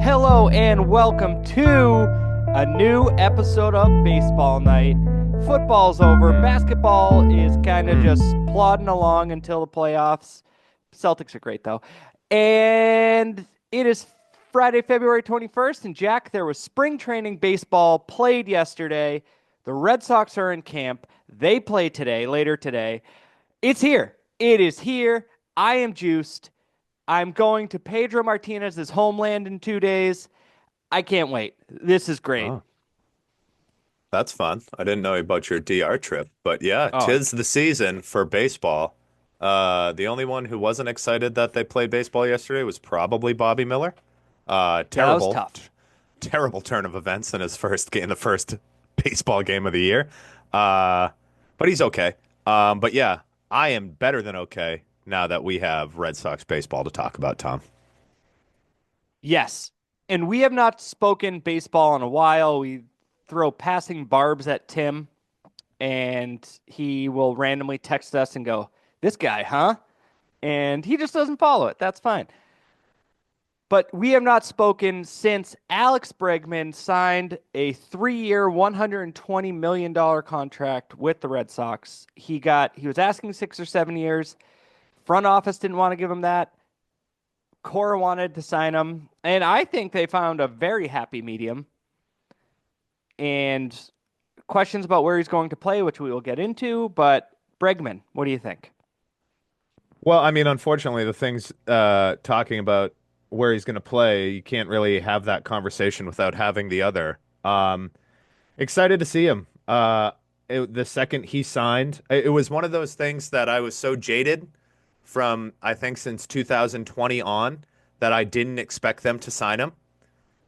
Hello and welcome to a new episode of Baseball Night. Football's over. Basketball is kind of just plodding along until the playoffs. Celtics are great though. And it is Friday, February 21st. And Jack, there was spring training baseball played yesterday. The Red Sox are in camp. They play today, later today. It's here. It is here. I am juiced. I'm going to Pedro Martinez's homeland in 2 days. I can't wait. This is great. Oh, that's fun. I didn't know about your DR trip, but yeah, Oh, tis the season for baseball. The only one who wasn't excited that they played baseball yesterday was probably Bobby Miller. yeah, that was Terrible, tough. terrible turn of events in his first game, the first baseball game of the year. Uh, but he's okay. But yeah, I am better than okay now that we have Red Sox baseball to talk about, Tom. Yes. And we have not spoken baseball in a while. We throw passing barbs at Tim, and he will randomly text us and go, "This guy, huh?" And he just doesn't follow it. That's fine. But we have not spoken since Alex Bregman signed a 3-year, $120 million contract with the Red Sox. He was asking 6 or 7 years. Front office didn't want to give him that. Cora wanted to sign him, and I think they found a very happy medium. And questions about where he's going to play, which we will get into. But Bregman, what do you think? Well, I mean, unfortunately, the things talking about where he's going to play, you can't really have that conversation without having the other. Excited to see him. The second he signed, it was one of those things that I was so jaded from, I think, since 2020 on that I didn't expect them to sign him.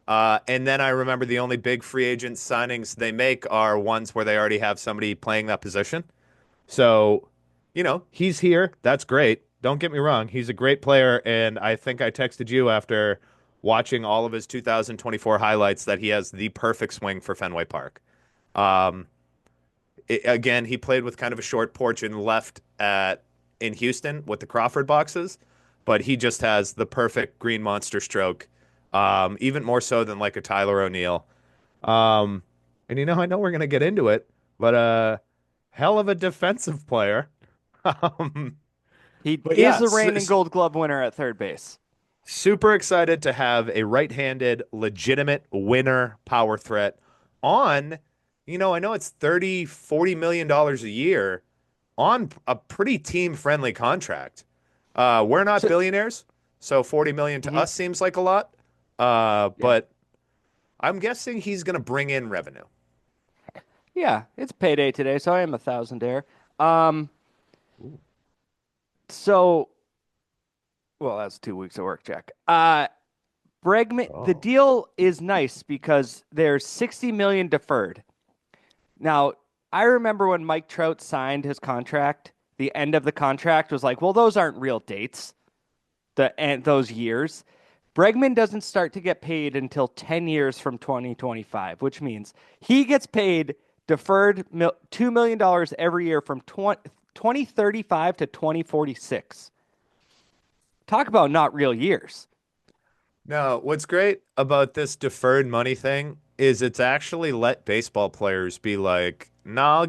And then I remember the only big free agent signings they make are ones where they already have somebody playing that position. So, he's here. That's great. Don't get me wrong. He's a great player. And I think I texted you after watching all of his 2024 highlights that he has the perfect swing for Fenway Park. Um, Again, he played with kind of a short porch and left in Houston with the Crawford boxes, but he just has the perfect green monster stroke, even more so than like a Tyler O'Neill. Um, and I know we're gonna get into it, but hell of a defensive player. Um, He but is yeah, the reigning Gold Glove winner at third base. super excited to have a right-handed, legitimate winner power threat on, I know it's 30, $40 million dollars a year on a pretty team-friendly contract. We're not So, billionaires, so 40 million to mhm. us seems like a lot. Yeah, But I'm guessing he's going to bring in revenue. yeah, it's payday today, so I am a thousandaire. Um, so well, that's 2 weeks of work, Jack. Bregman, the Oh. deal is nice because there's 60 million deferred. Now, I remember when Mike Trout signed his contract, the end of the contract was like, well, those aren't real dates, those years. Bregman doesn't start to get paid until 10 years from 2025, which means he gets paid deferred $2 million every year from 2035 to 2046. Talk about not real years. No, what's great about this deferred money thing is it's actually let baseball players be like, nah,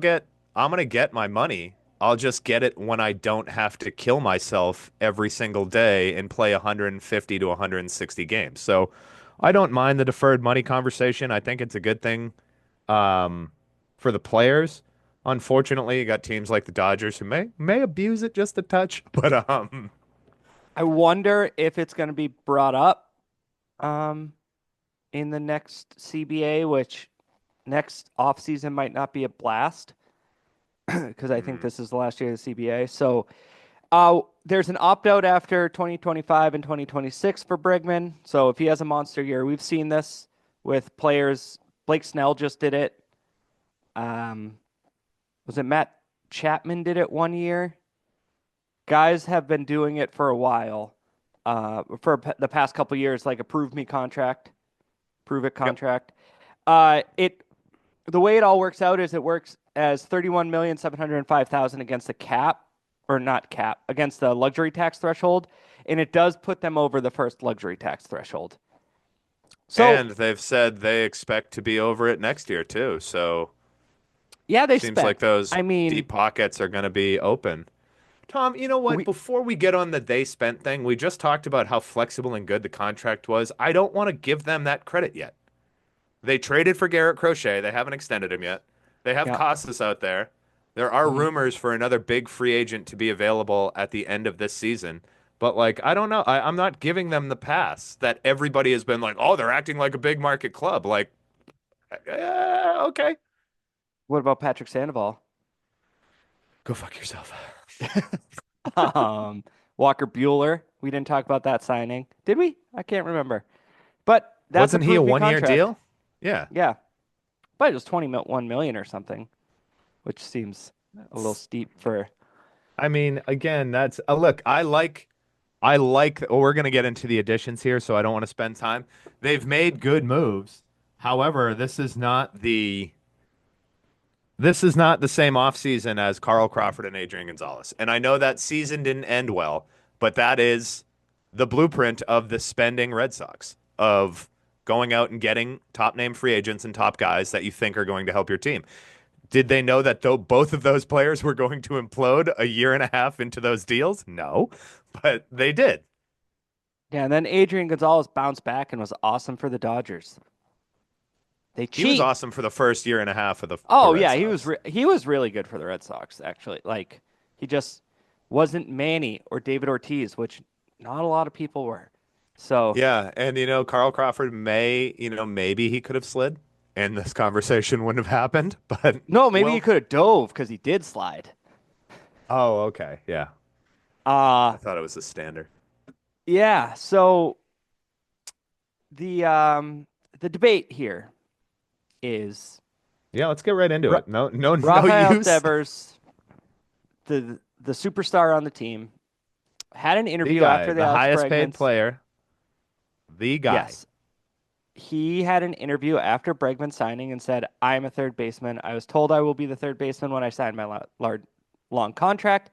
I'm gonna get my money. I'll just get it when I don't have to kill myself every single day and play 150 to 160 games. So I don't mind the deferred money conversation. I think it's a good thing um, for the players. Unfortunately, you got teams like the Dodgers who may abuse it just a touch, but I wonder if it's going to be brought up um, in the next CBA, which next offseason might not be a blast because I think hmm. this is the last year of the CBA. So there's an opt out after 2025 and 2026 for Bregman. So if he has a monster year, we've seen this with players. Blake Snell just did it. Um, was it Matt Chapman did it one year? Guys have been doing it for a while, the past couple years, like a prove me contract, prove it Yep. contract. It The way it all works out is it works as 31,705,000 against the cap, or not cap, against the luxury tax threshold, and it does put them over the first luxury tax threshold. So And they've said they expect to be over it next year too. So yeah, they seems spent. like those I mean, deep pockets are going to be open. Tom, you know what? we Before we get on the they spent thing, we just talked about how flexible and good the contract was. I don't want to give them that credit yet. They traded for Garrett Crochet. They haven't extended him yet. They have yeah. Costas out there. There are Mhm. rumors for another big free agent to be available at the end of this season. But like, I don't know. I'm not giving them the pass that everybody has been like, oh, they're acting like a big market club. Like, okay. What about Patrick Sandoval? Go fuck yourself. Um, Walker Bueller. We didn't talk about that signing, did we? I can't remember. But that's a Wasn't he a prove me 1 year contract. deal? Yeah. Yeah, but it was 21 million or something, which seems a little That's, steep for. I mean, again, that's look, I like, oh, we're going to get into the additions here, so I don't want to spend time. They've made good moves. However, this is not the same offseason as Carl Crawford and Adrian Gonzalez. And I know that season didn't end well, but that is the blueprint of the spending Red Sox, of going out and getting top name free agents and top guys that you think are going to help your team. Did they know that though both of those players were going to implode a year and a half into those deals? No, but they did. Yeah, and then Adrian Gonzalez bounced back and was awesome for the Dodgers. They He was cheat. awesome for the first year and a half of the Oh Red yeah, Sox. he was really good for the Red Sox actually. Like he just wasn't Manny or David Ortiz, which not a lot of people were. So Yeah, and Carl Crawford maybe he could have slid and this conversation wouldn't have happened, but no, maybe he well, could have dove because he did slide. oh, okay. Yeah. Uh I thought it was a standard. yeah. So the um the debate here is Yeah, let's get right into Ra it. No, no, no Rafael use. Devers, the superstar on the team, had an The interview guy, after the the Alex highest paid Bregman's. player, the guy. Yes, he had an interview after Bregman signing and said, "I'm a third baseman. I was told I will be the third baseman when I signed my large, long contract."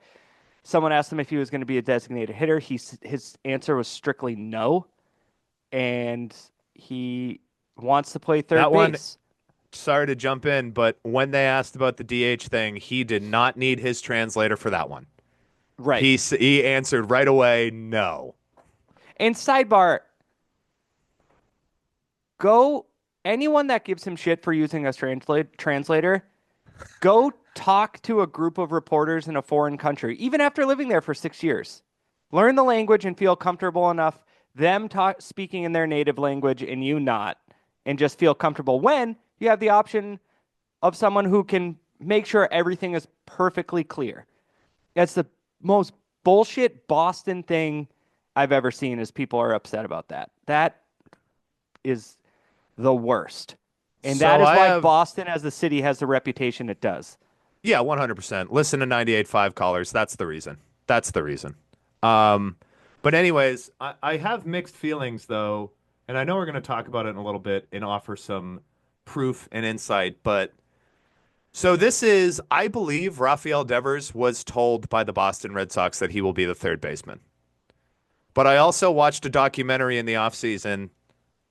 Someone asked him if he was going to be a designated hitter. His answer was strictly no, and he wants to play third That one, base. sorry to jump in, but when they asked about the DH thing, he did not need his translator for that one. Right. He answered right away, no. And sidebar, go anyone that gives him shit for using a translator, go talk to a group of reporters in a foreign country, even after living there for 6 years. Learn the language and feel comfortable enough, them speaking in their native language and you not, and just feel comfortable when you have the option of someone who can make sure everything is perfectly clear. That's the most bullshit Boston thing I've ever seen is people are upset about that. That is the worst. And that So is I why have Boston as a city has the reputation it does. Yeah, 100%. Listen to 98.5 callers. That's the reason. That's the reason. Um, but anyways, I have mixed feelings though, and I know we're going to talk about it in a little bit and offer some proof and insight, but so this is, I believe Rafael Devers was told by the Boston Red Sox that he will be the third baseman. But I also watched a documentary in the offseason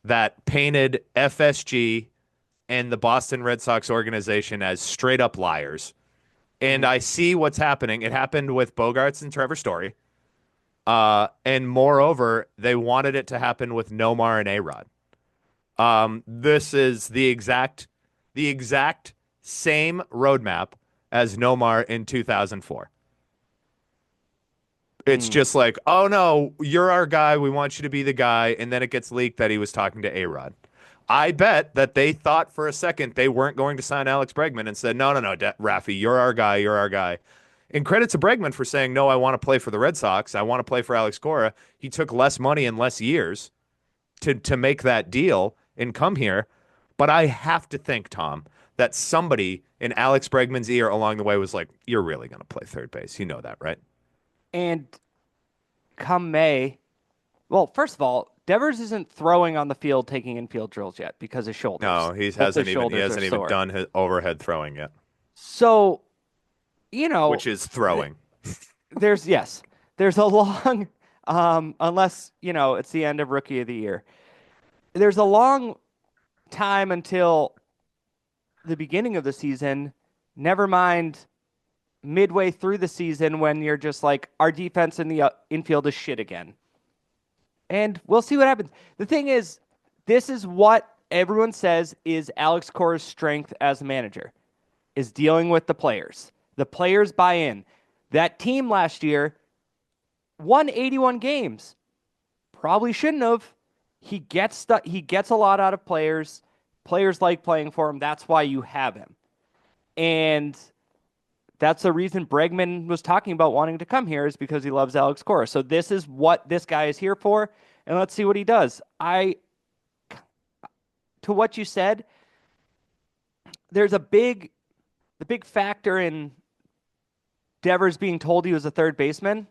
that painted FSG and the Boston Red Sox organization as straight up liars. And Mm-hmm. I see what's happening. It happened with Bogarts and Trevor Story. And moreover, they wanted it to happen with Nomar and A-Rod. This is the exact same roadmap as Nomar in 2004. It's Mm. just like, oh no, you're our guy. We want you to be the guy. And then it gets leaked that he was talking to A-Rod. I bet that they thought for a second they weren't going to sign Alex Bregman and said, no, no, no, Rafi, you're our guy. You're our guy. And credit to Bregman for saying, no, I want to play for the Red Sox. I want to play for Alex Cora. He took less money and less years to make that deal and come here. But I have to think, Tom, that somebody in Alex Bregman's ear along the way was like, you're really going to play third base. You know that, right? And come May, well, first of all, Devers isn't throwing on the field taking infield drills yet because his shoulders. No, he Both his hasn't even he shoulders are hasn't even sore. done his overhead throwing yet, So, you know, which is th- throwing. yes, there's a long, unless, it's the end of rookie of the year. there's a long time until the beginning of the season, never mind midway through the season when you're just like, our defense in the infield is shit again. And we'll see what happens. The thing is, this is what everyone says is Alex Cora's strength as a manager, is dealing with the players. The players buy in. That team last year won 81 games. Probably shouldn't have. He gets a lot out of players. Players like playing for him. That's why you have him. And that's the reason Bregman was talking about wanting to come here, is because he loves Alex Cora. So this is what this guy is here for, and let's see what he does. To what you said, there's the big factor in Devers being told he was a third baseman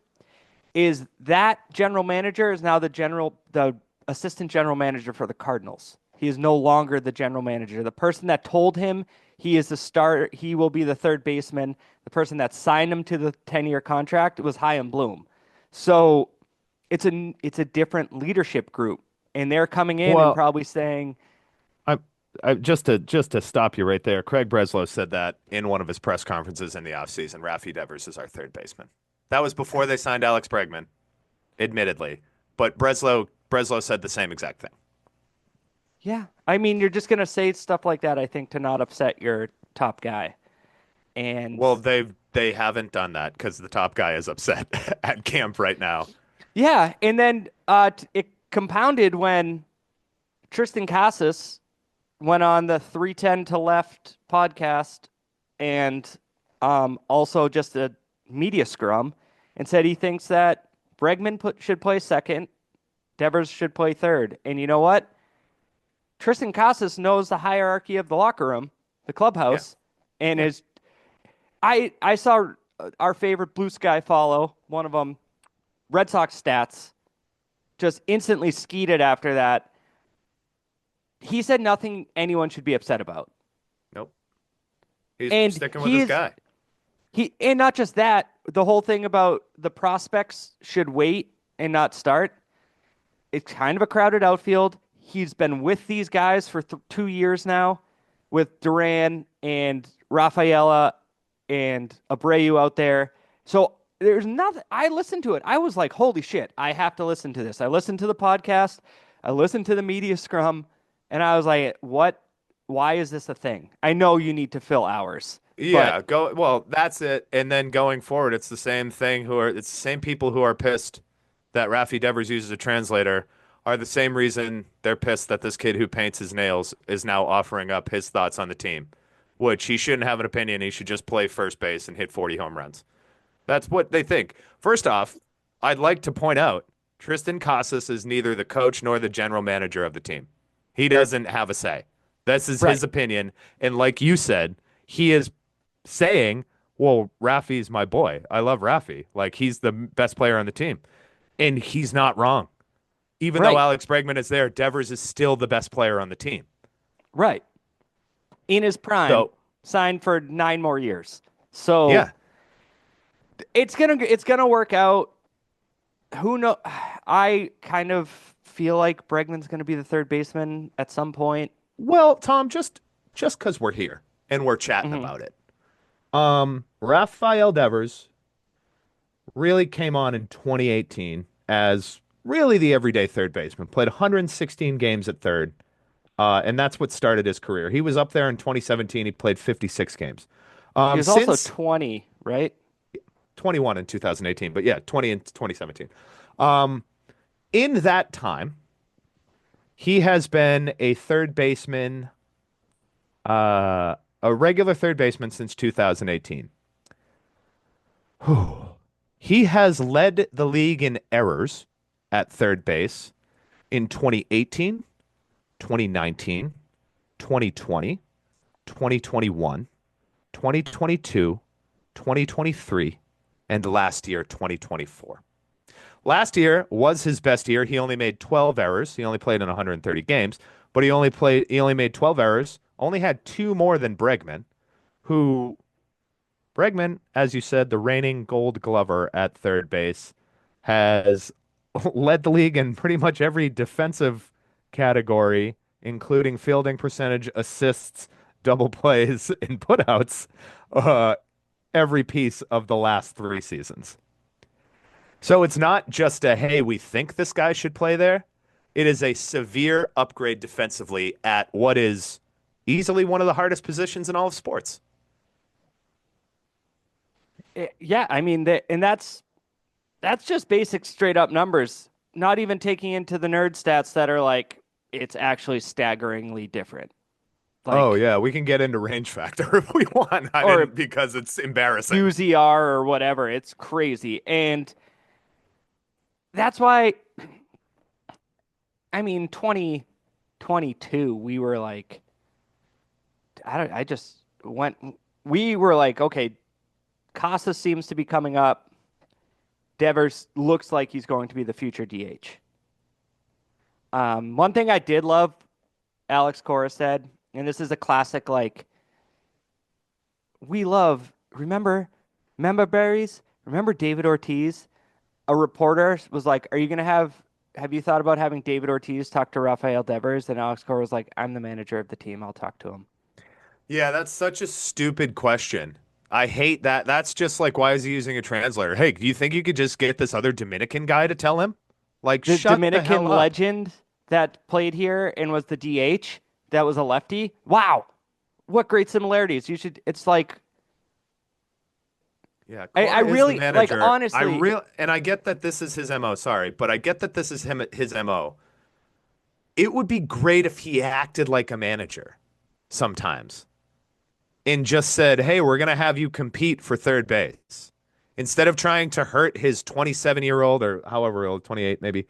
is that general manager is now the assistant general manager for the Cardinals. He is no longer the general manager. The person that told him he is the starter, he will be the third baseman, the person that signed him to the 10-year contract was Chaim Bloom. So it's a different leadership group, and they're coming in and Well, probably saying, I, just to stop you right there, Craig Breslow said that in one of his press conferences in the offseason. Rafi Devers is our third baseman. That was before they signed Alex Bregman, admittedly, but Breslow said the same exact thing. yeah. I mean, you're just gonna say stuff like that, I think, to not upset your top guy. And Well, they haven't done that because the top guy is upset at camp right now. yeah, and then it compounded when Tristan Casas went on the 310 to left podcast and also just a media scrum and said he thinks that should play second, Devers should play third. And you know what? Tristan Casas knows the hierarchy of the locker room, the Yeah, clubhouse, and yeah. is I saw our favorite Blue Sky follow, one of them, Red Sox stats, just instantly skeeted after that. He said nothing anyone should be upset about. Nope. He's And sticking with his guy. and not just that, the whole thing about the prospects should wait and not start. It's kind of a crowded outfield. He's been with these guys for 2 years now, with Duran and Rafaela and Abreu out there. So there's nothing. I listened to it. I was like, holy shit, I have to listen to this. I listened to the podcast. I listened to the media scrum, and I was like, what? Why is this a thing? I know you need to fill hours, but Yeah, go well, that's it. And then going forward, it's the same thing it's the same people who are pissed that Rafi Devers uses a translator are the same reason they're pissed that this kid who paints his nails is now offering up his thoughts on the team, which he shouldn't have an opinion. He should just play first base and hit 40 home runs. That's what they think. First off, I'd like to point out Tristan Casas is neither the coach nor the general manager of the team. He doesn't have a say. This is right, his opinion. And like you said, he is saying, well, Rafi's my boy. I love Rafi. Like he's the best player on the team. And he's not wrong. Even though right, Alex Bregman is there, Devers is still the best player on the team. right. In his prime, So, signed for 9 more years. So yeah. it's gonna work out. Who know? I kind of feel like Bregman's gonna be the third baseman at some point. Well, Tom, just because we're here and we're chatting Hmm. about it. Rafael Devers really came on in 2018 as really the everyday third baseman. Played 116 games at third, and that's what started his career. He was up there in 2017. He played 56 games. He was also Since 20, right? 21 in 2018, but yeah, 20 in 2017. In that time, he has been a third baseman, a regular third baseman since 2018. He has led the league in errors at third base in 2018, 2019, 2020, 2021, 2022, 2023, and last year, 2024. Last year was his best year. He only made 12 errors. He only played in 130 games, but he only made 12 errors, only had two more than Bregman, who Bregman, as you said, the reigning gold glover at third base, has led the league in pretty much every defensive category, including fielding percentage, assists, double plays, and putouts, uh, every piece of the last 3 seasons. So it's not just a, hey, we think this guy should play there. It is a severe upgrade defensively at what is easily one of the hardest positions in all of sports. Yeah, I mean, and that's just basic straight up numbers, not even taking into the nerd stats that are like it's actually staggeringly different. Oh Like yeah, we can get into range factor if we want. I or didn't because it's embarrassing. UZR or whatever. It's crazy. And that's why I mean 2022 we were like I just went we were like okay, Casas seems to be coming up. Devers looks like he's going to be the future DH. One thing I did love, Alex Cora said, and this is a classic, like, we love, remember Berries? Remember David Ortiz? A reporter was like, are you going to have you thought about having David Ortiz talk to Rafael Devers? And Alex Cora was like, I'm the manager of the team. I'll talk to him. Yeah, that's such a stupid question. I hate that. That's just like, why is he using a translator? Hey, do you think you could just get this other Dominican guy to tell him? Like, The shut the Dominican hell up. legend that played here and was the DH that was a lefty. Wow. What great similarities. It's like, Yeah, I Cora is the really, like, manager. honestly, And I get that this is his MO, sorry, but I get that this is his MO. It would be great if he acted like a manager sometimes and just said, "Hey, we're going to have you compete for third base." Instead of trying to hurt his 27-year-old or however old, 28 maybe,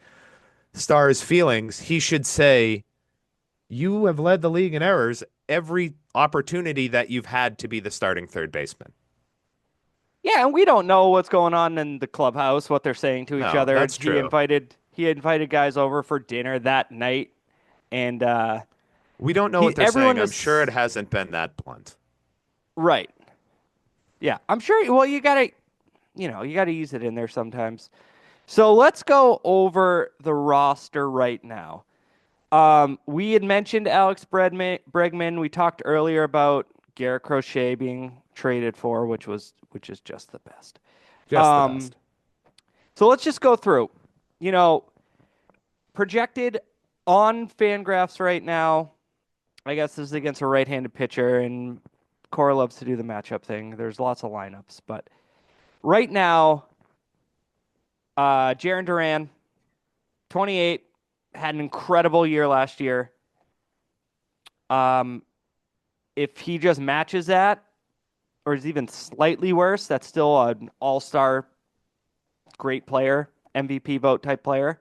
star's feelings, he should say, "You have led the league in errors every opportunity that you've had to be the starting third baseman." yeah, and we don't know what's going on in the clubhouse, what they're saying to each No, other. that's true. He invited guys over for dinner that night, and We don't know what he they're everyone saying. I'm sure it was hasn't been that blunt. right. Yeah, I'm sure. Well, you gotta use it in there sometimes. So let's go over the roster right now. We had mentioned Alex Bregman. We talked earlier about Garrett Crochet being traded for, which is just the best. Just the Um, best. so let's just go through. You know, projected on Fangraphs right now. I guess this is against a right-handed pitcher, and Cora loves to do the matchup thing. There's lots of lineups, but right now, Jaron Duran, 28, had an incredible year last year. Um, if he just matches that, or is even slightly worse, that's still an all-star, great player, MVP vote type player.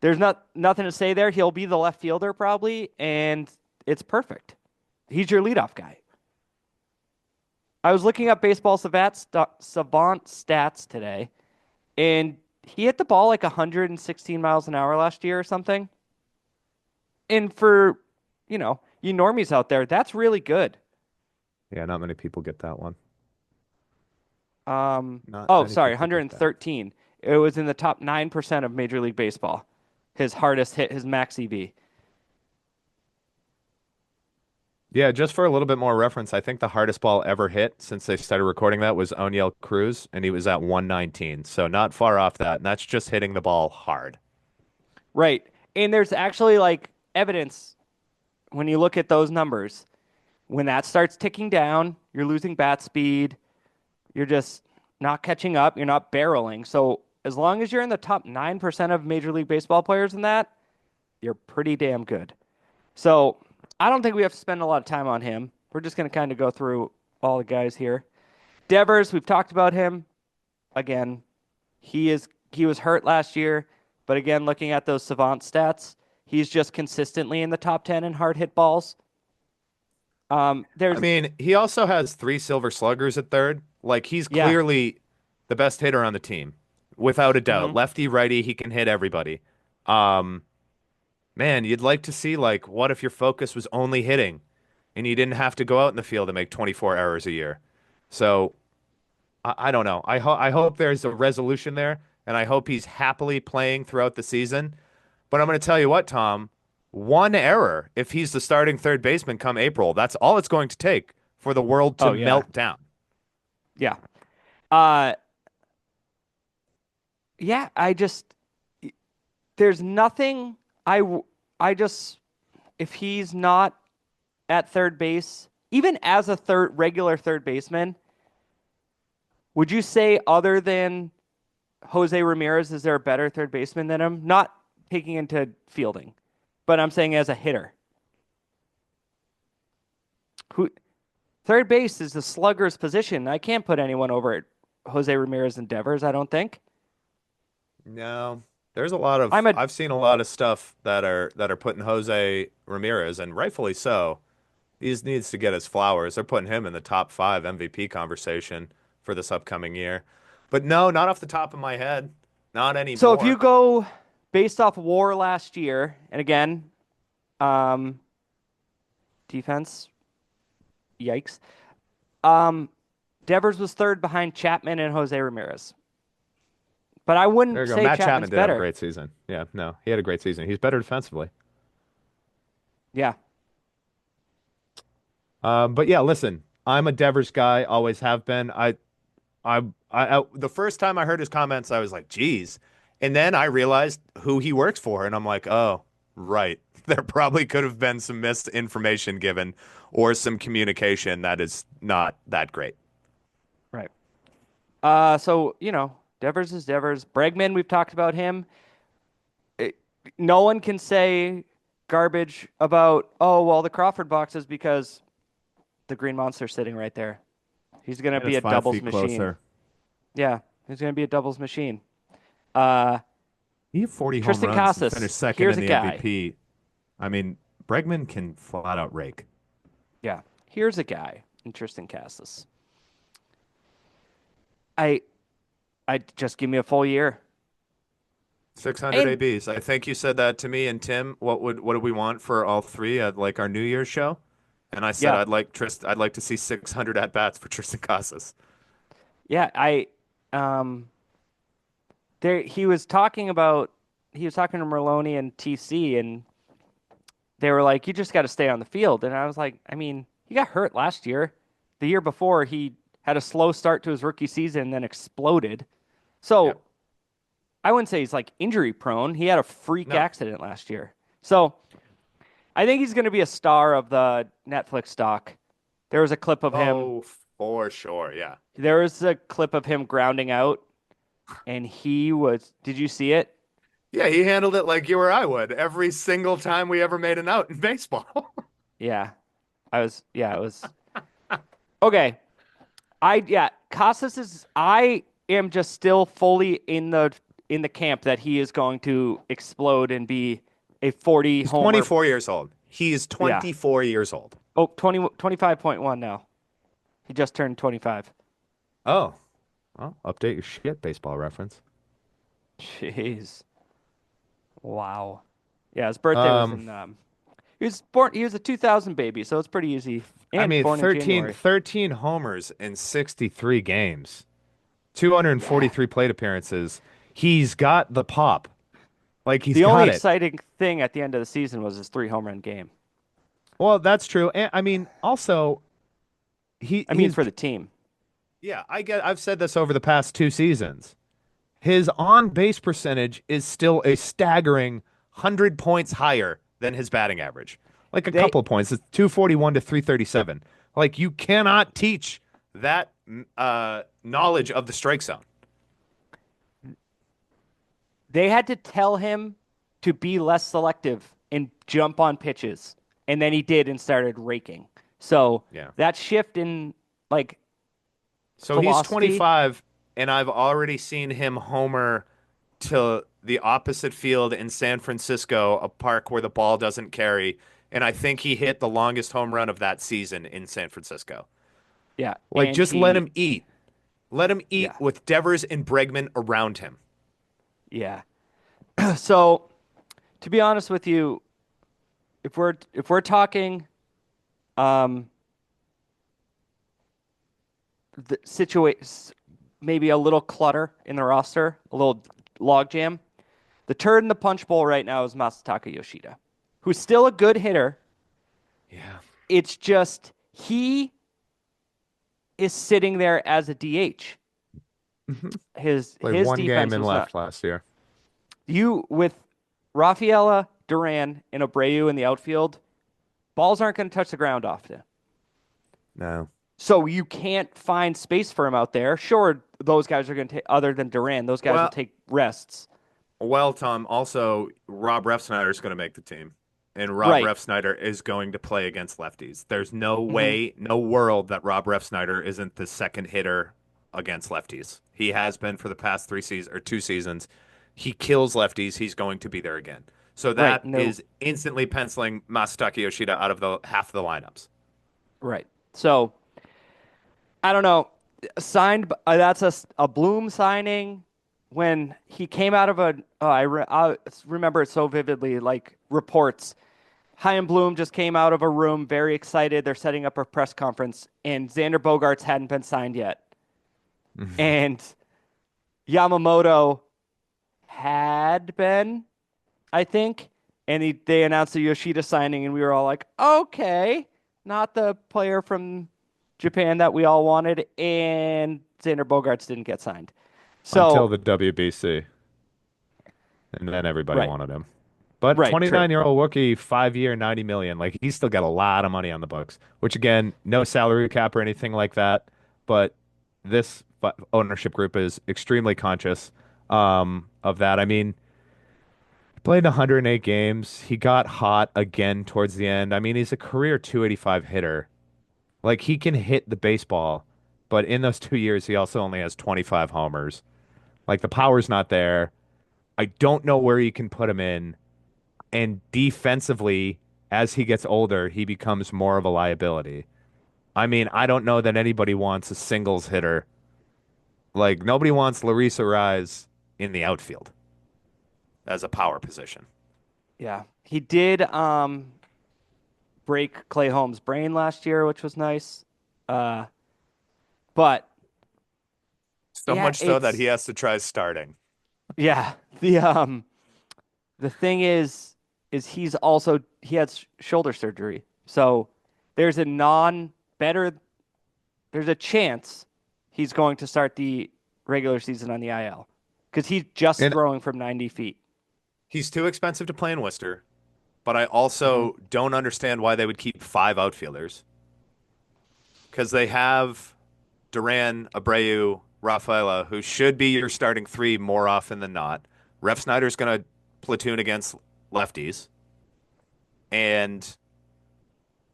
There's nothing to say there. He'll be the left fielder probably, and it's perfect. He's your leadoff guy. I was looking up baseball savant stats today, and he hit the ball like 116 miles an hour last year or something. And for, you normies out there, that's really good. Yeah, not many people get that one. Not Oh, many sorry, people get that. 113. It was in the top 9% of Major League Baseball. His hardest hit, his max EV. Yeah, just for a little bit more reference, I think the hardest ball ever hit since they started recording that was Oniel Cruz, and he was at 119. So not far off that. And that's just hitting the ball hard. Right. And there's actually like evidence when you look at those numbers. When that starts ticking down, you're losing bat speed, you're just not catching up, you're not barreling. So as long as you're in the top 9% of Major League Baseball players in that, you're pretty damn good. So I don't think we have to spend a lot of time on him. We're just going to kind of go through all the guys here. Devers, we've talked about him. Again, he was hurt last year, but again, looking at those savant stats, he's just consistently in the top 10 in hard hit balls. I There's mean, he also has 3 silver sluggers at third. Like, he's yeah. clearly the best hitter on the team, without a doubt. Hmm. Lefty, righty, he can hit everybody. Um, Man, you'd like to see, like, what if your focus was only hitting and you didn't have to go out in the field and make 24 errors a year? So I don't know. I hope there's a resolution there, and I hope he's happily playing throughout the season. But I'm going to tell you what, Tom, one error, if he's the starting third baseman come April, that's all it's going to take for the world to Oh yeah, melt down. yeah, uh, yeah. There's nothing. I w- I just if he's not at third base, even as a regular third baseman, would you say other than Jose Ramirez, is there a better third baseman than him? Not taking into fielding, but I'm saying as a hitter. Who third base is the slugger's position. I can't put anyone over at Jose Ramirez and Devers, I don't think. No, there's a lot I'm of a I've seen a lot of stuff that are putting Jose Ramirez, and rightfully so. He just needs to get his flowers. They're putting him in the top five MVP conversation for this upcoming year. But no, not off the top of my head. Not so if you anymore. go based off WAR last year, and again, um, defense, yikes. Um, Devers was third behind Chapman and Jose Ramirez. But I There wouldn't you go. say Matt Chapman's Chapman did have a better. great season. Yeah, no, he had a great season. He's better defensively. Yeah. But yeah, listen, I'm a Devers guy, always have been. The first time I heard his comments, I was like, geez. And then I realized who he works for, and I'm like, oh, right. There probably could have been some misinformation given or some communication that is not that great. Right. So, Devers is Devers. Bregman, we've talked about him. It, no one can say garbage about, oh, well, the Crawford boxes because the Green Monster's sitting right there. He's going to And be it's a five doubles feet machine. closer. Yeah, he's going to be a doubles machine. Uh, He had 40 home Tristan runs and finished Casas, second here's in a the guy. MVP. I mean, Bregman can flat out rake. Yeah, here's a guy in Tristan Casas. I, I just give me a full year. 600 And ABs. I think you said that to me and Tim. What do we want for all three at like our New Year's show? And I said yeah, I'd like to see 600 at bats for Tristan Casas. yeah, um, there he was talking to Merloni and TC, and they were like, "You just got to stay on the field." And I was like, "I mean, he got hurt last year. The year before, he had a slow start to his rookie season, and then exploded. Yep. So I wouldn't say he's like injury prone. He had a freak No. accident last year. So I think he's going to be a star of the Netflix doc. There was a clip of him. Oh, for sure. Yeah. There was a clip of him grounding out, and he was. Did you see it? Yeah, he handled it like you or I would every single time we ever made an out in baseball. Yeah, I was. Yeah, it was. Okay. Yeah, Casas is. I am just still fully in the camp that he is going to explode and be a 40 He's homer. 24 years old. He is Yeah. 24 years old. Oh, 25.1 now. He just turned 25. Oh, well, update your shit, baseball reference. Jeez. Wow. Yeah, his birthday was Um, in he was a 2000 baby, so it's pretty easy. I And mean, born in 13, January. 13 homers in 63 games, Yeah. 243 plate appearances. He's got the pop. Like he's The only got it. exciting thing at the end of the season was his 3 home run game. Well, that's true. And I mean, also I mean, he's for the team. yeah, I've said this over the past two seasons. His on-base percentage is still a staggering 100 points higher than his batting average. Like a They couple of points. It's 241 to 337. Like you cannot teach that knowledge of the strike zone. they had to tell him to be less selective and jump on pitches, and then he did and started raking. So Yeah. that shift in like So he's philosophy, 25, and I've already seen him homer to the opposite field in San Francisco, a park where the ball doesn't carry. And I think he hit the longest home run of that season in San Francisco. yeah, Like, and just let him he, eat. Let him eat yeah, with Devers and Bregman around him. yeah. So to be honest with you, if we're talking um the situation, maybe a little clutter in the roster, a little logjam. The turd in the punch bowl right now is Masataka Yoshida, who's still a good hitter. Yeah. It's just he is sitting there as a DH. Hmm. Played His one game defense in was not. left last year. You with Rafaela, Duran, and Abreu in the outfield, balls aren't going to touch the ground often. No. So you can't find space for him out there. Sure, those guys are going to take, other than Duran, those guys will Well, take rests. Tom, also Rob Refsnyder is going to make the team. And Rob Right. Refsnyder is going to play against lefties. There's no Hmm. way, no world that Rob Refsnyder isn't the second hitter against lefties. He has been for the past 3 seasons or 2 seasons. He kills lefties. He's going to be there again. So Right. that No. is instantly penciling Masataka Yoshida out of the half of the lineups. Right. So I don't know. Signed. That's a Bloom signing. When he came out of I remember it so vividly. Like reports, Chaim Bloom just came out of a room, very excited. They're setting up a press conference, and Xander Bogaerts hadn't been signed yet, and Yamamoto had been, I think, and they announced the Yoshida signing, and we were all like, okay, not the player from Japan that we all wanted, and Xander Bogaerts didn't get signed. Until So, the WBC, and then everybody right, wanted him. But right, true. 29-year-old rookie, 5 year, 90 million. Like he's still got a lot of money on the books, which again, no salary cap or anything like that. But this ownership group is extremely conscious of that. I mean, he played 108 games. He got hot again towards the end. I mean, he's a career 285 hitter. Like he can hit the baseball, but in those 2 years, he also only has 25 homers. Like the power's not there. I don't know where you can put him in. And defensively, as he gets older, he becomes more of a liability. I mean, I don't know that anybody wants a singles hitter. Like nobody wants Larissa Rise in the outfield as a power position. Yeah, he did break Clay Holmes' brain last year, which was nice. Uh, but So yeah, much so that he it's has to try starting. yeah the thing is he had shoulder surgery, so there's a non better there's a chance he's going to start the regular season on the IL because he's just And throwing from 90 feet. he's too expensive to play in Worcester, but I Hmm. also don't understand why they would keep five outfielders because they have Duran, Abreu, Rafaela, who should be your starting three more often than not. Ref Snyder's going to platoon against lefties. And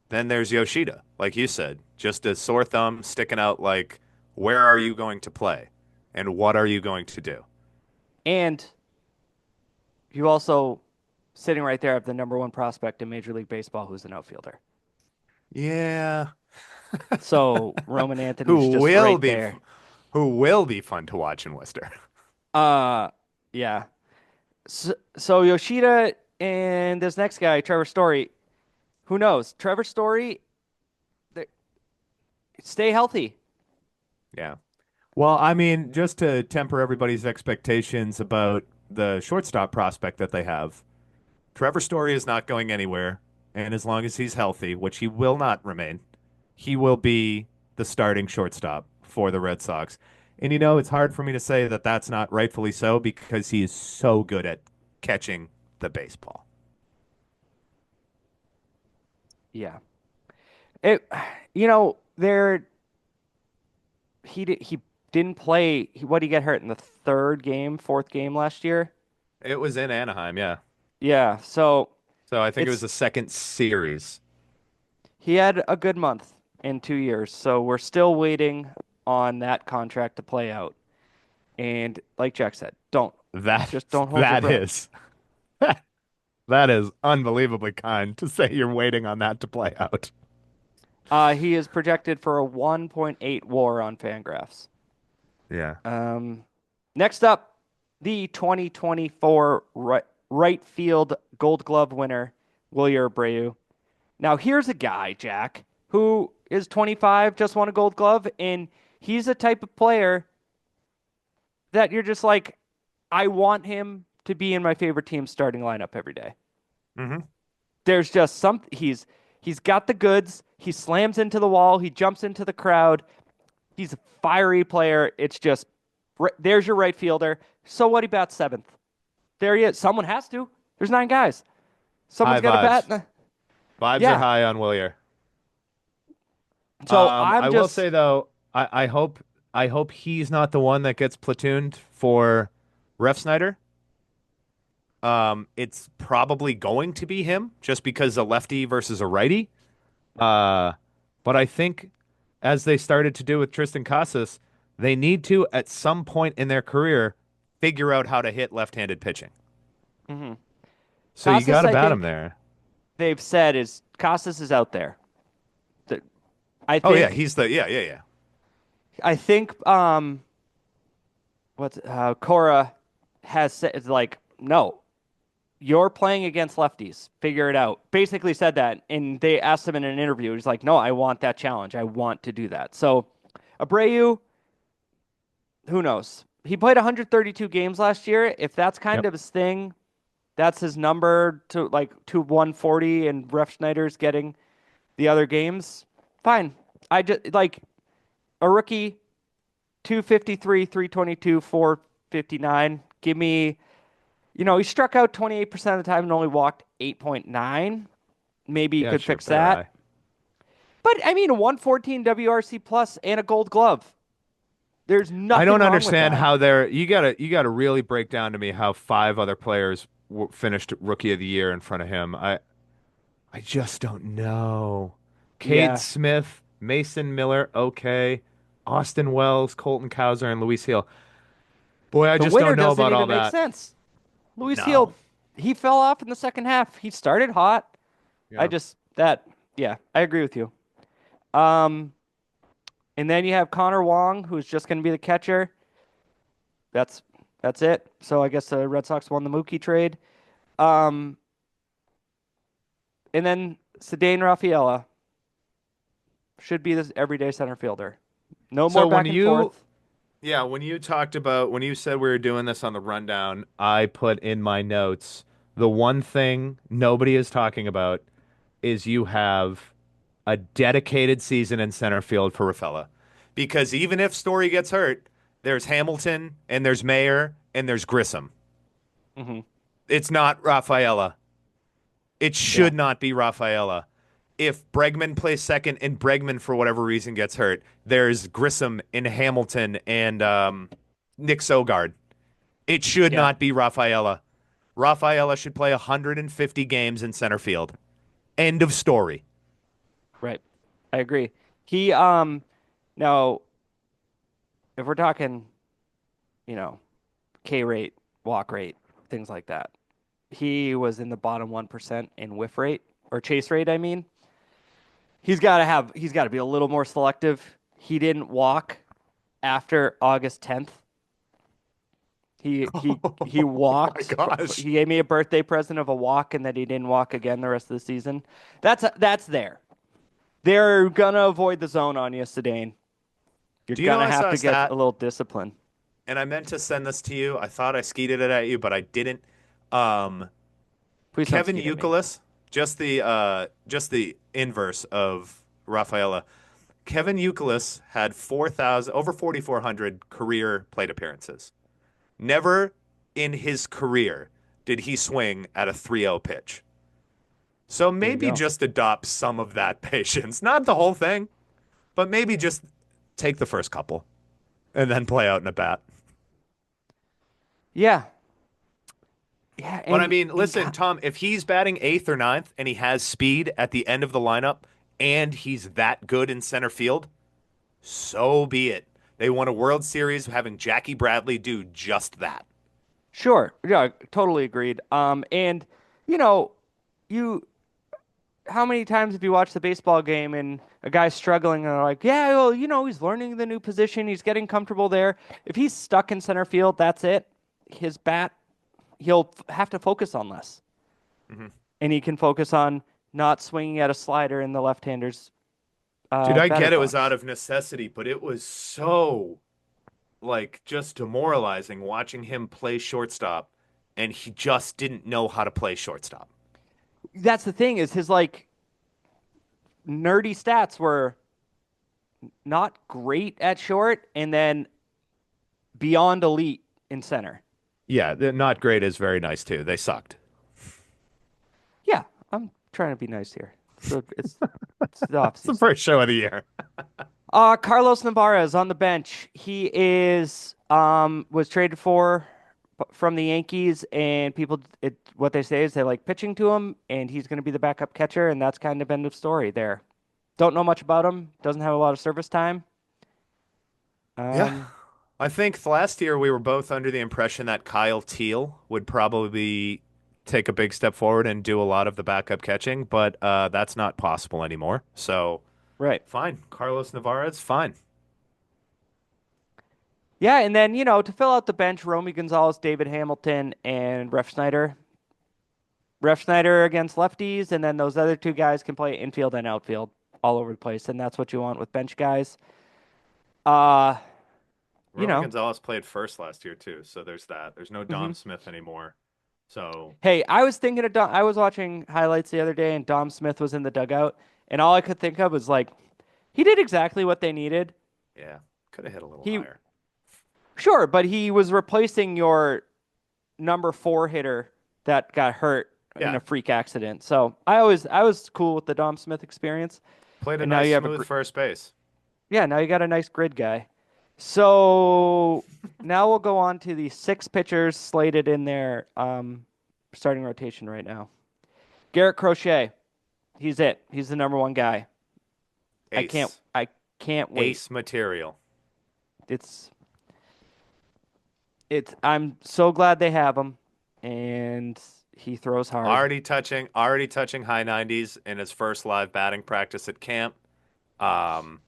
then there's Yoshida, like you said, just a sore thumb sticking out like, where are you going to play? And what are you going to do? And you also sitting right there have the number one prospect in Major League Baseball who's an outfielder. Yeah. So Roman Anthony's Who just will right be there. who will be fun to watch in Worcester. Uh, yeah. So Yoshida and this next guy, Trevor Story, who knows? Trevor Story, stay healthy. Yeah. Well, I mean, just to temper everybody's expectations about the shortstop prospect that they have, Trevor Story is not going anywhere. And as long as he's healthy, which he will not remain, he will be the starting shortstop for the Red Sox. And it's hard for me to say that that's not rightfully so because he is so good at catching the baseball. Yeah. It, you know, there he didn't play. What did he get hurt in the third game, fourth game last year? It was in Anaheim, yeah. Yeah. So So I think it was it's the second series. he had a good month in 2 years. So we're still waiting on that contract to play out. And like Jack said, That just don't hold your that breath. is that is unbelievably kind to say you're waiting on that to play out. He is projected for a 1.8 WAR on Fangraphs. Yeah. Um, Next up, the 2024 right field Gold Glove winner, Wilyer Abreu. Now, here's a guy, Jack, who is 25, just won a Gold Glove, and he's a type of player that you're just like, I want him to be in my favorite team starting lineup every day. Hmm. there's just some he's got the goods. He slams into the wall. He jumps into the crowd. He's a fiery player. It's just there's your right fielder. So what? He bats seventh. There he is. Someone has to. There's nine guys. Someone's High got to vibes. bat. Vibes are Yeah. high on Willier. So I'm I will just say though, I hope he's not the one that gets platooned for Ref Snyder. It's probably going to be him just because a lefty versus a righty. Uh, but I think as they started to do with Tristan Casas, they need to at some point in their career figure out how to hit left-handed pitching. mhm. So you got Casas. to I bat him think there. they've said is Casas is out there. The- I Oh yeah, think he's the yeah. I think what's Cora has said is like no, you're playing against lefties. Figure it out. Basically said that, and they asked him in an interview. He's like, no, I want that challenge. I want to do that. So Abreu, who knows? He played 132 games last year. If that's kind Yep. of his thing, that's his number to 140, and Ref Schneider's getting the other games. Fine. I just like a rookie 253, 322, 459. Give me, he struck out 28% of the time and only walked 8.9. Maybe you Yeah, could sure, fix fair that. eye. But I mean, a 114 WRC plus and a gold glove. There's I nothing don't wrong with understand that. how they're you gotta really break down to me how five other players finished Rookie of the Year in front of him. I just don't know. Cade Yeah. Smith, Mason Miller, okay. Austin Wells, Colton Cowser, and Luis Hill. Boy, I The just winner don't know doesn't about all even make that. sense. Luis No. Hield, he fell off in the second half. He started hot. I Yeah. just, that, yeah, I agree with you. Um, and then you have Connor Wong, who's just going to be the catcher. That's that's it. So I guess the Red Sox won the Mookie trade. Um, and then Cedane Rafaela should be this everyday center fielder. No more So when back and you forth. yeah, when you said we were doing this on the rundown, I put in my notes the one thing nobody is talking about is you have a dedicated season in center field for Rafaela. Because even if Story gets hurt, there's Hamilton and there's Mayer and there's Grissom. Hmm. It's not Rafaela. It Yeah, should not be Rafaela. If Bregman plays second and Bregman for whatever reason gets hurt, there's Grissom and Hamilton and Nick Sogard. It should yeah, not be Rafaela. Rafaela should play 150 games in center field. End of story. right. I agree. He now if we're talking, you know, K rate, walk rate, things like that. He was in the bottom 1% in whiff rate or chase rate, I mean. He's got to be a little more selective. He didn't walk after August 10th. He Oh my walked. gosh. He gave me a birthday present of a walk, and then he didn't walk again the rest of the season. That's there. They're gonna avoid the zone on you, Sedane. You're Do you know gonna I have saw a to get stat a little discipline. and I meant to send this to you. I thought I skeeted it at you, but I didn't. Um, Please don't Kevin skeet at me. Youkilis, just the inverse of Rafaela. Kevin Youkilis had 4,000 over 4,400 career plate appearances. Never in his career did he swing at a 3-0 pitch. So There you maybe go. just adopt some of that patience. Not the whole thing, but maybe just take the first couple and then play out in a bat. Yeah, yeah, But I and mean, and listen, Tom, if he's batting eighth or ninth and he has speed at the end of the lineup and he's that good in center field, so be it. They won a World Series having Jackie Bradley do just that. sure, yeah, totally agreed. And you know, you how many times have you watched the baseball game and a guy's struggling and they're like, yeah, well, he's learning the new position, he's getting comfortable there. If he's stuck in center field, that's it. His bat, he'll have to focus on less, Mhm. and he can focus on not swinging at a slider in the left-handers Dude, I batter's get it was out box. of necessity, but it was so like just demoralizing watching him play shortstop and he just didn't know how to play shortstop. that's the thing is his like nerdy stats were not great at short and then beyond elite in center. Yeah, they're not great is very nice too. They sucked. Yeah, I'm trying to be nice here. It's the off It's the season. first show of the year. Carlos Navarez on the bench. He is was traded for from the Yankees, and what they say is they like pitching to him, and he's going to be the backup catcher, and that's kind of end of story there. Don't know much about him. Doesn't have a lot of service time. Yeah. Um, I think last year we were both under the impression that Kyle Teal would probably take a big step forward and do a lot of the backup catching, but that's not possible anymore. So right. fine. Carlos Navarez, fine. Yeah, and then to fill out the bench, Romy Gonzalez, David Hamilton, and Ref Snyder. Ref Snyder against lefties, and then those other two guys can play infield and outfield all over the place, and that's what you want with bench guys. Uh, you Romy know, Gonzalez played first last year too, so there's that. There's no hmm Dom Smith anymore. So Hey, I was thinking of I was watching highlights the other day, and Dom Smith was in the dugout, and all I could think of was like, he did exactly what they needed. yeah, could have hit a little He higher. Sure, but he was replacing your number four hitter that got hurt in Yeah, a freak accident. So I was cool with the Dom Smith experience, played a and now nice you have smooth first base. yeah, now you got a nice grid guy. So now we'll go on to the six pitchers slated in their starting rotation right now. Garrett Crochet, he's it. He's the number one guy. I can't Ace. I can't wait. Ace material. It's it's I'm so glad they have him, and he throws hard. Already touching high 90s in his first live batting practice at camp. Um,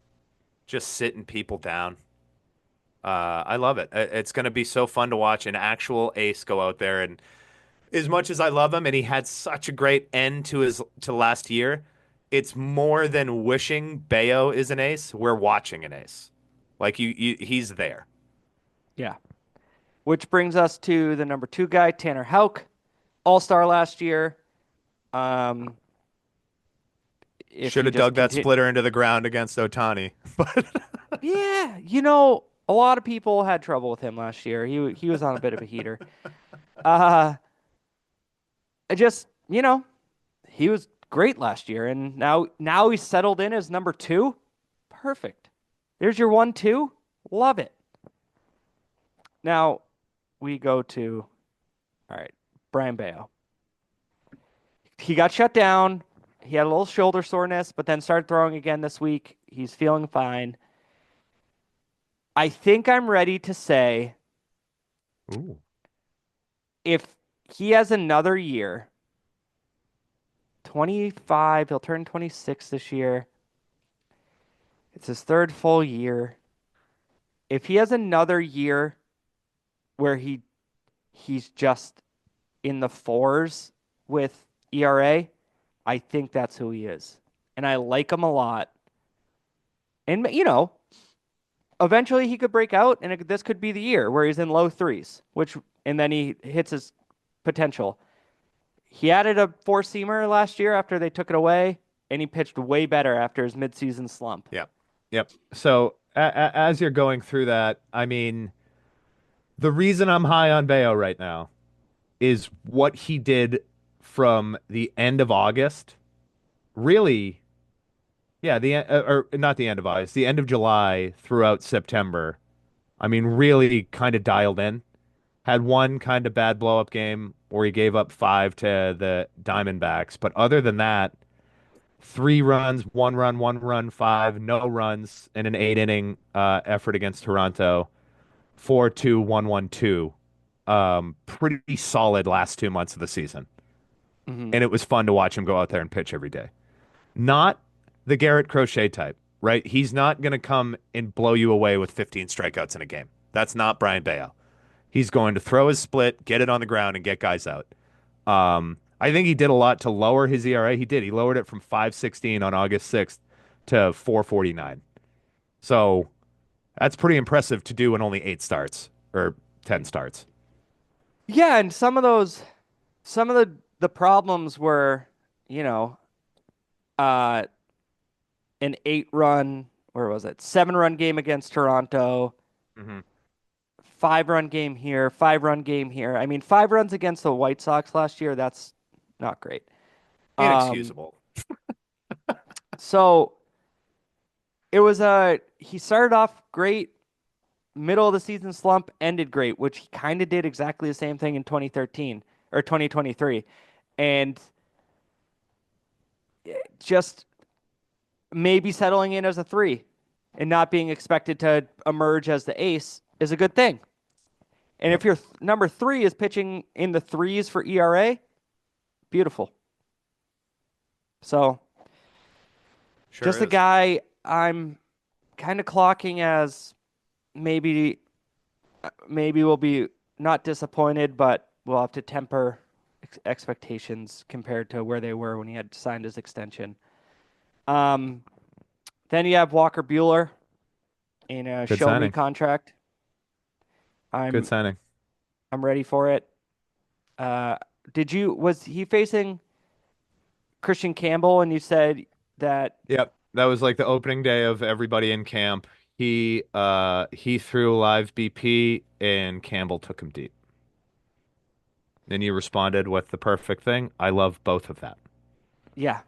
just sitting people down. I love it. It's going to be so fun to watch an actual ace go out there. And as much as I love him, and he had such a great end to his to last year, it's more than wishing Bayo is an ace. We're watching an ace. Like he's there. Yeah. Which brings us to the number two guy, Tanner Houck, All-Star last year. Um, if Should he have just dug that continue, splitter into the ground against Otani. But yeah, a lot of people had trouble with him last year. He was on a bit of a heater. Uh, I just he was great last year, and now he's settled in as number two. Perfect. There's your 1-2. Love it. Now we go to all right, Brian Bayo. He got shut down. He had a little shoulder soreness, but then started throwing again this week. He's feeling fine. I think I'm ready to say Ooh. if he has another year, 25, he'll turn 26 this year. It's his third full year. If he has another year where he's just in the fours with ERA, I think that's who he is. And I like him a lot. And eventually he could break out, and this could be the year where he's in low threes, and then he hits his potential. He added a four-seamer last year after they took it away, and he pitched way better after his midseason slump. Yep. Yep. So as you're going through that, I mean, the reason I'm high on Bayo right now is what he did from the end of August. Really, yeah, or not the end of August, the end of July throughout September. I mean, really kind of dialed in. Had one kind of bad blow up game where he gave up five to the Diamondbacks, but other than that, 3 runs, 1 run, five, no runs in an 8 inning effort against Toronto. 4-2, 1-1-2. Pretty solid last 2 months of the season. Hmm And it was fun to watch him go out there and pitch every day. Not the Garrett Crochet type, right? He's not going to come and blow you away with 15 strikeouts in a game. That's not Brian Bayo. He's going to throw his split, get it on the ground, and get guys out. I think he did a lot to lower his ERA. He did. He lowered it from 5.16 on August 6th to 4.49. So that's pretty impressive to do in only 8 starts or 10 starts. Yeah, and some of the problems were you know, uh, an 8-run, where was it? 7-run game against Toronto, Hmm. 5-run game here, 5-run game here. I mean, 5 runs against the White Sox last year, that's not great. Um, Inexcusable. so it was he started off great, middle of the season slump, ended great, which he kind of did exactly the same thing in 2013 or 2023. And just maybe settling in as a 3 and not being expected to emerge as the ace is a good thing. And Yep. if your number 3 is pitching in the threes for ERA, beautiful. So Sure just a is. guy I'm kind of clocking as maybe we'll be not disappointed, but we'll have to temper expectations compared to where they were when he had signed his extension. Um, then you have Walker Bueller in a Good show me signing. contract. Good I'm signing. I'm ready for it. Uh, was he facing Christian Campbell and you said that Yep. That was like the opening day of everybody in camp. He threw a live BP and Campbell took him deep. And you responded with the perfect thing. I love both of that. yeah,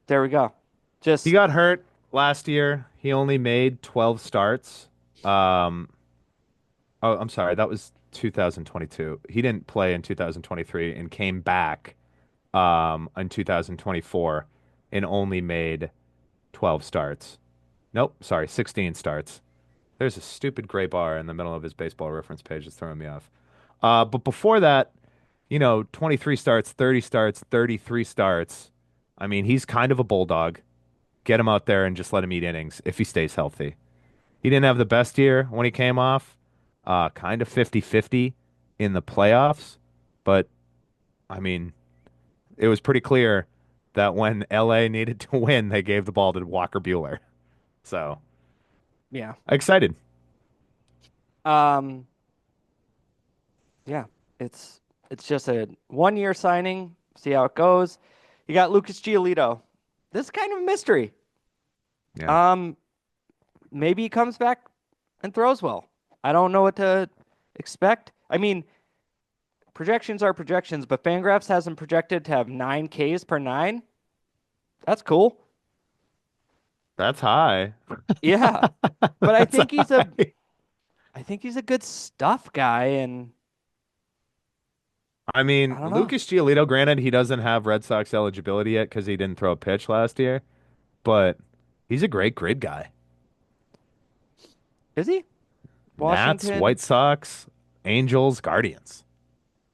there we go. He Just got hurt last year. He only made 12 starts. Um, oh, I'm sorry. That was 2022. He didn't play in 2023 and came back in 2024 and only made 12 starts. Nope, sorry, 16 starts. There's a stupid gray bar in the middle of his baseball reference page that's throwing me off. But before that, 23 starts, 30 starts, 33 starts. I mean, he's kind of a bulldog. Get him out there and just let him eat innings if he stays healthy. He didn't have the best year when he came off, kind of 50-50 in the playoffs. But, I mean, it was pretty clear that when LA needed to win, they gave the ball to Walker Bueller. So, yeah. excited. Um, yeah, it's just a 1-year signing. See how it goes. You got Lucas Giolito. This is kind of a mystery. Yeah. Um, maybe he comes back and throws well. I don't know what to expect. I mean, projections are projections, but Fangraphs has him projected to have 9 Ks per 9. That's cool. That's high. Yeah. But That's high. I think he's a good stuff guy and I I mean, don't know. Lucas Giolito, granted, he doesn't have Red Sox eligibility yet because he didn't throw a pitch last year, but he's a great grid guy. Is he? Nats, Washington? White Sox, Angels, Guardians.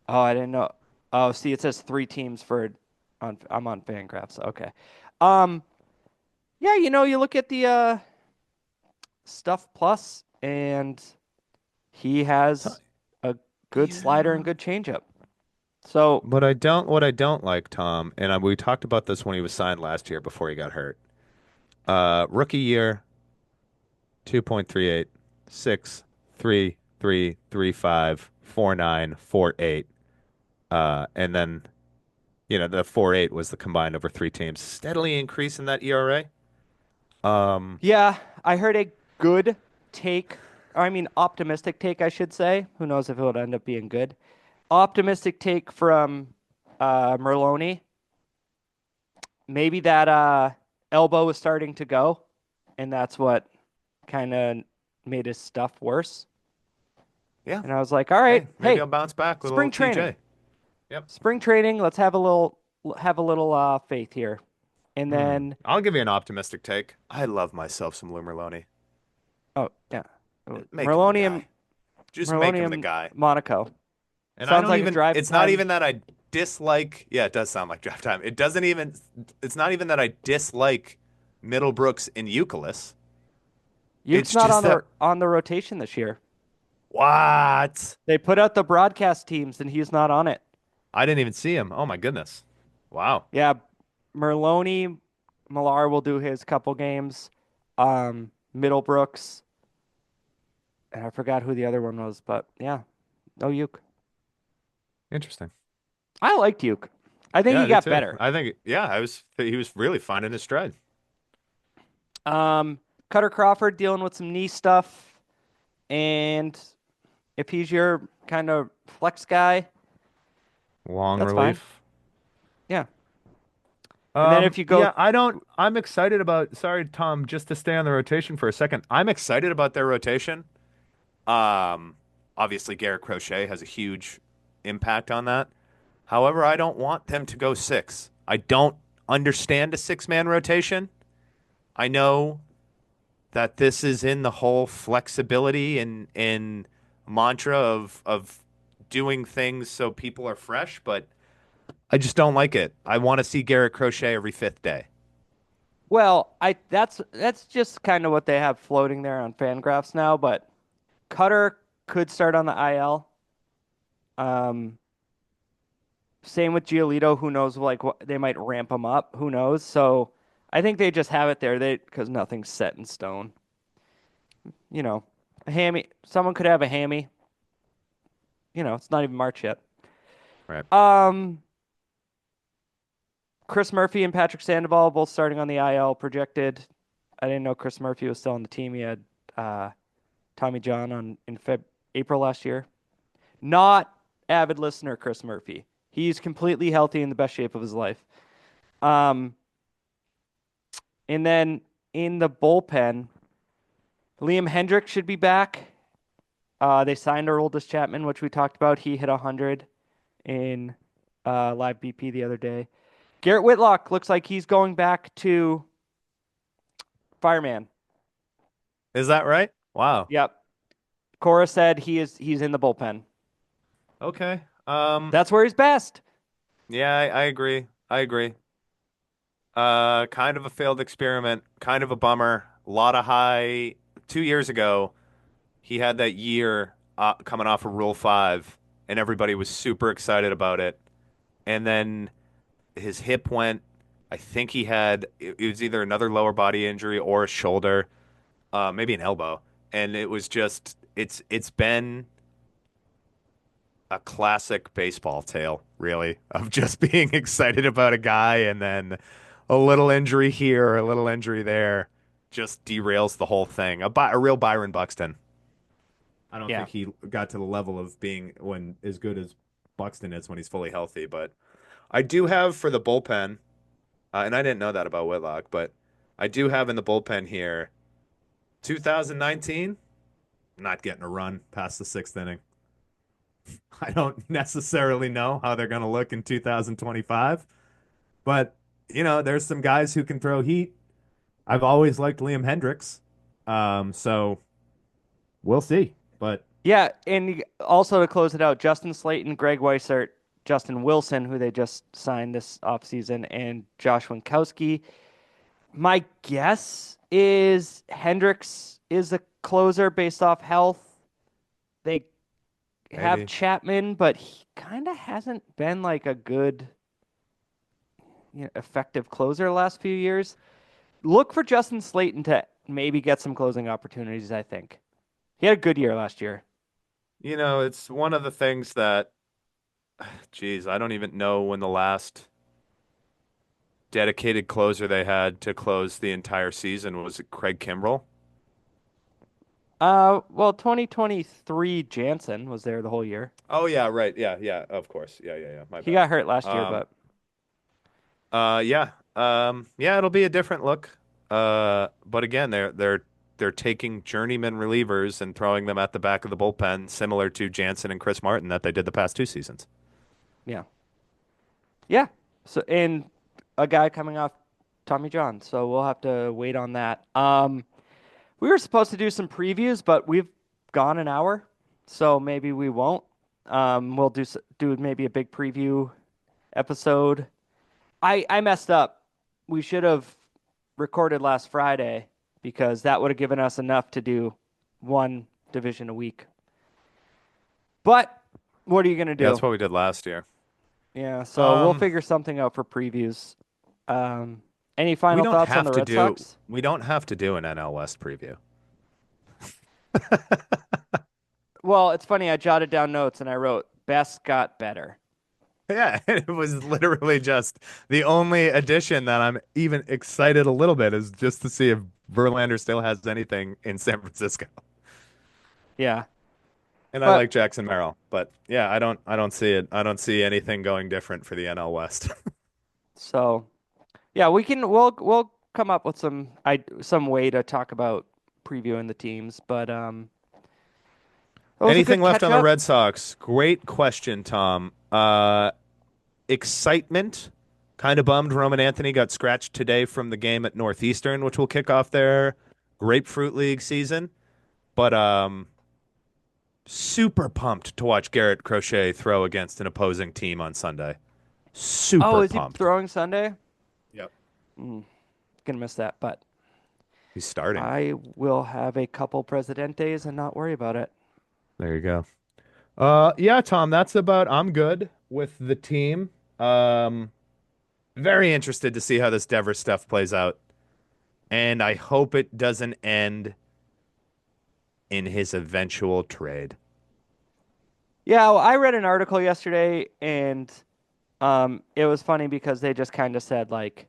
Oh, I didn't know. Oh, see, it says 3 teams for on I'm on Fangraphs. Okay. Um, yeah, you look at the Stuff Plus and he has a good slider and Yeah. good changeup. So, What I don't like, Tom, and we talked about this when he was signed last year before he got hurt. Rookie year, 2.38, 6.3, 3.3, 3.5, 4.9, 4.8. And then, the 4.8 was the combined over three teams, steadily increasing that ERA. Um, yeah, I heard a good take, I mean optimistic take, I should say. Who knows if it would end up being good. Optimistic take from Merloni. Maybe that elbow was starting to go, and that's what kind of made his stuff worse. yeah. And I was like, all right, Hey, maybe hey, I'll bounce back with a little spring training. TJ. Yep. Spring training, let's have a little faith here. And then I'll give you an optimistic take. I love myself some Lou Merlone. oh yeah. Make him the Merloni and guy. Just make Merloni him the and guy. Monaco. And I Sounds don't like a even, drive it's not time. even that I dislike, yeah, it does sound like draft time. It's not even that I dislike Middlebrooks and Euclid. Yuke's It's not just that, on the rotation this year. what? They put out the broadcast teams and he's not on it. I didn't even see him. Oh my goodness. Wow. Yeah, Merloni, Millar will do his couple games. Middlebrooks, and I forgot who the other one was, but yeah, no Uke. Interesting. I liked Uke. I think Yeah, he I did got too. better. He was really finding his stride. Um, Cutter Crawford dealing with some knee stuff, and if he's your kind of flex guy, Long that's fine. relief. Yeah. And then if you go, Yeah, I'm excited about, sorry, Tom, just to stay on the rotation for a second. I'm excited about their rotation. Um, Obviously Garrett Crochet has a huge impact on that. However, I don't want them to go six. I don't understand a six-man rotation. I know that this is in the whole flexibility and mantra of doing things so people are fresh, but I just don't like it. I want to see Garrett Crochet every fifth day. well, I that's just kind of what they have floating there on Fangraphs now, but Cutter could start on the IL. Um, Same with Giolito. Who knows? Like what they might ramp him up. Who knows? So I think they just have it there. They because nothing's set in stone. You know, a hammy. Someone could have a hammy. It's not even March yet. Right. Um, Chris Murphy and Patrick Sandoval both starting on the IL projected. I didn't know Chris Murphy was still on the team. He had uh, Tommy John on in April last year. Not avid listener Chris Murphy. He's completely healthy in the best shape of his life. Um, and then in the bullpen, Liam Hendriks should be back. They signed our oldest Chapman, which we talked about. He hit 100 in live BP the other day. Garrett Whitlock looks like he's going back to fireman. Is that right? Wow. Yep. Cora said he's in the bullpen. Okay. That's where he's best. Yeah, I agree. I agree. Kind of a failed experiment, kind of a bummer. A lot of high 2 years ago, he had that year coming off of Rule 5, and everybody was super excited about it. And then his hip went. I think it was either another lower body injury or a shoulder, maybe an elbow. And it was just it's been a classic baseball tale, really, of just being excited about a guy and then a little injury here, a little injury there, just derails the whole thing. A real Byron Buxton. I don't Yeah. think he got to the level of being when as good as Buxton is when he's fully healthy. But I do have for the bullpen, and I didn't know that about Whitlock, but I do have in the bullpen here 2019, not getting a run past the sixth inning. I don't necessarily know how they're going to look in 2025, but there's some guys who can throw heat. I've always liked Liam Hendriks, so we'll see. But Yeah, and also to close it out, Justin Slayton, Greg Weissert, Justin Wilson, who they just signed this offseason, and Josh Winkowski. My guess is Hendricks is a closer based off health. They have maybe Chapman, but he kind of hasn't been like a good, effective closer the last few years. Look for Justin Slayton to maybe get some closing opportunities, I think. He had a good year last year. it's one of the things that, geez, I don't even know when the last dedicated closer they had to close the entire season was it Craig Kimbrell? Well, 2023 Jansen was there the whole year. Oh yeah, right. Yeah, yeah, of course. Yeah, yeah, yeah. My He bad. got hurt last year, Um, but yeah. Yeah, it'll be a different look. But again, they're taking journeyman relievers and throwing them at the back of the bullpen, similar to Jansen and Chris Martin that they did the past 2 seasons. yeah. Yeah. So and a guy coming off Tommy John, so we'll have to wait on that. We were supposed to do some previews, but we've gone an hour, so maybe we won't. We'll do maybe a big preview episode. I messed up. We should have recorded last Friday because that would have given us enough to do one division a week. But what are you gonna Yeah, that's do? what we did last year. Yeah, so we'll Um, figure something out for previews. Um, any we final don't thoughts on have the to Red do Sox? we don't have to do an NL West preview. Well, it's funny. I jotted down notes and I wrote best got better. Yeah, it was literally just the only addition that I'm even excited a little bit is just to see if Verlander still has anything in San Francisco. Yeah. And I But like Jackson Merrill, but yeah, I don't see it. I don't see anything going different for the NL West. so yeah, we'll come up with some way to talk about previewing the teams. But it was a Anything good left catch on the up. Red Sox? Great question, Tom. Excitement. Kind of bummed Roman Anthony got scratched today from the game at Northeastern, which will kick off their Grapefruit League season. But super pumped to watch Garrett Crochet throw against an opposing team on Sunday. Oh, Super is he pumped. throwing Sunday? Yep. Mm, gonna miss that, but He's starting. I will have a couple Presidentes and not worry about it. There you go. Yeah, Tom, that's about I'm good with the team. Um, very interested to see how this Devers stuff plays out. And I hope it doesn't end in his eventual trade. Yeah, well, I read an article yesterday, and it was funny because they just kind of said like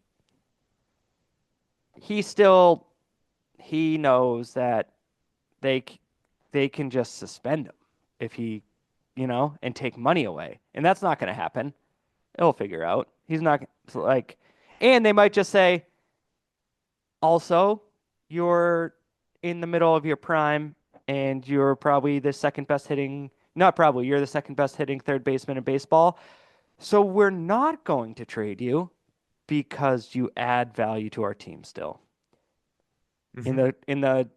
he still he knows that they c- they can just suspend him if he, and take money away, and that's not going to happen. He'll figure out. He's not like, and they might just say, also, you're in the middle of your prime, and you're probably the second best hitting. Not probably, you're the second best hitting third baseman in baseball. So we're not going to trade you because you add value to our team still in Hmm. the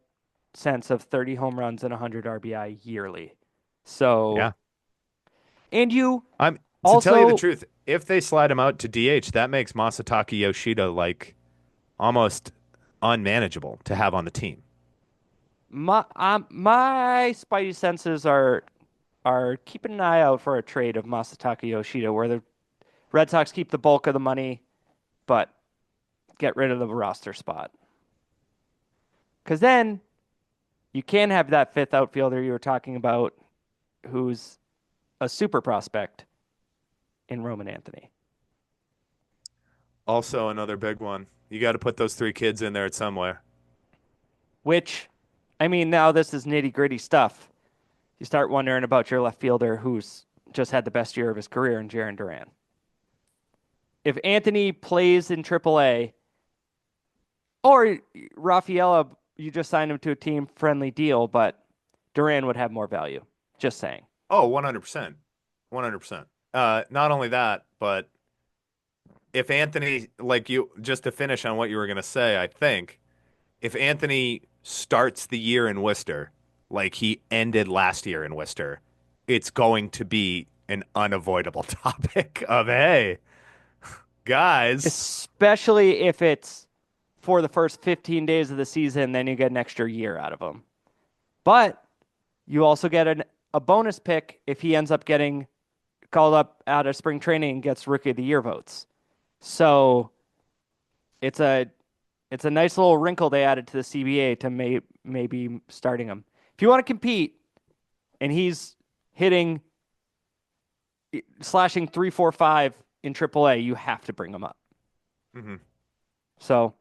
sense of 30 home runs and 100 RBI yearly. So, Yeah. and you I'm to tell you the also, truth, if they slide him out to DH, that makes Masataka Yoshida like almost unmanageable to have on the team. my spidey senses are keeping an eye out for a trade of Masataka Yoshida where the Red Sox keep the bulk of the money, but get rid of the roster spot. Because then you can have that fifth outfielder you were talking about who's a super prospect in Roman Anthony. Also, another big one. You got to put those three kids in there somewhere. Which, I mean, now this is nitty gritty stuff. You start wondering about your left fielder who's just had the best year of his career in Jarren Duran. If Anthony plays in AAA, or Rafaela, you just signed him to a team friendly deal, but Duran would have more value. Just saying. Oh, 100%. 100%. Not only that, but if Anthony, like you, just to finish on what you were going to say, I think if Anthony starts the year in Worcester, like he ended last year in Worcester, it's going to be an unavoidable topic of, hey, guys. Especially if it's for the first 15 days of the season, then you get an extra year out of him. But you also get a bonus pick if he ends up getting called up out of spring training and gets rookie of the year votes. So it's a it's a nice little wrinkle they added to the CBA to maybe starting him. If you want to compete and he's hitting slashing 345 in AAA, you have to bring him up. Mhm. So,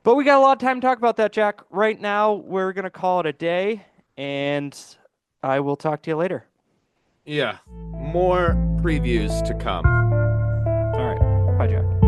but we got a lot of time to talk about that, Jack. Right now, we're gonna call it a day, and I will talk to you later. Yeah, more previews to come. All right, bye, Jack.